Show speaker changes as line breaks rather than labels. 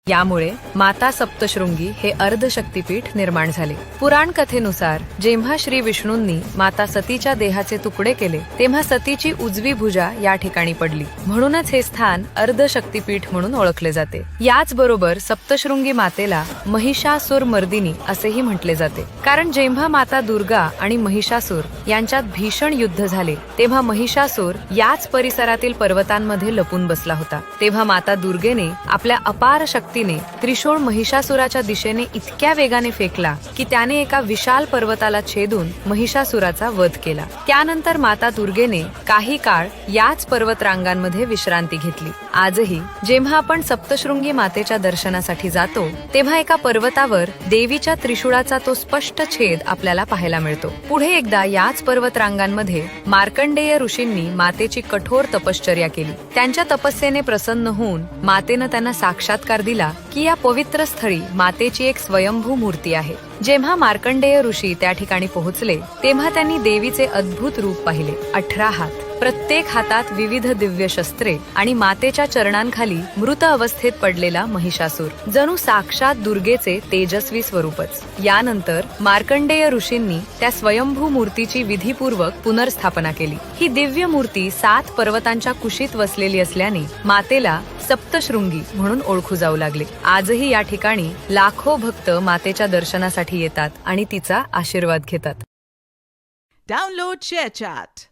यामुळे माता सप्तशृंगी हे अर्धशक्तीपीठ निर्माण झाले. पुराण कथेनुसार जेव्हा श्री विष्णूंनी माता सतीच्या देहाचे तुकडे केले तेव्हा सतीची उजवी भुजा या ठिकाणी पडली, म्हणूनच हे स्थान अर्धशक्तीपीठ म्हणून ओळखले जाते. याचबरोबर सप्तशृंगी मातेला महिषासुर मर्दिनी असेही म्हटले जाते, कारण जेव्हा माता दुर्गा आणि महिषासुर यांच्यात भीषण युद्ध झाले तेव्हा महिषासुर याच परिसरातील पर्वतांमध्ये लपून बसला होता. तेव्हा माता दुर्गेने आपल्या अपार शक्तीने त्रिशूळ महिषासुराच्या दिशेने इतक्या वेगाने फेकला की त्याने एका विशाल पर्वताला छेदून महिषासुराचा वध केला. त्यानंतर माता दुर्गेने काही काळ याच पर्वतरांगांमध्ये विश्रांती घेतली. आजही जेव्हा आपण सप्तशृंगी मातेच्या दर्शनासाठी जातो तेव्हा एका पर्वतावर देवीच्या त्रिशूळाचा तो स्पष्ट छेद आपल्याला पाहायला मिळतो. पुढे एकदा याच पर्वतरांगांमध्ये मार्कंडेय ऋषींनी मातेची कठोर तपश्चर्या केली. त्यांच्या तपस्येने प्रसन्न होऊन मातेनं त्यांना साक्षात्कार दिला की या पवित्र स्थळी मातेची एक स्वयंभू मूर्ती आहे. जेव्हा मार्कंडेय ऋषी त्या ठिकाणी पोहोचले तेव्हा त्यांनी देवीचे अद्भुत रूप पाहिले. 18 हात, प्रत्येक हातात विविध दिव्य शस्त्रे आणि मातेच्या चरणांखाली मृत अवस्थेत पडलेला महिषासूर, जणू साक्षात दुर्गेचे तेजस्वी स्वरूपच. यानंतर मार्कंडेय ऋषींनी त्या स्वयंभू मूर्तीची विधीपूर्वक पुनर्स्थापना केली. ही दिव्य मूर्ती 7 पर्वतांच्या कुशीत वसलेली असल्याने मातेला सप्तशृंगी म्हणून ओळखू जाऊ लागले. आजही या ठिकाणी लाखो भक्त मातेच्या दर्शनासाठी येतात आणि तिचा आशीर्वाद घेतात.
Download ShareChat.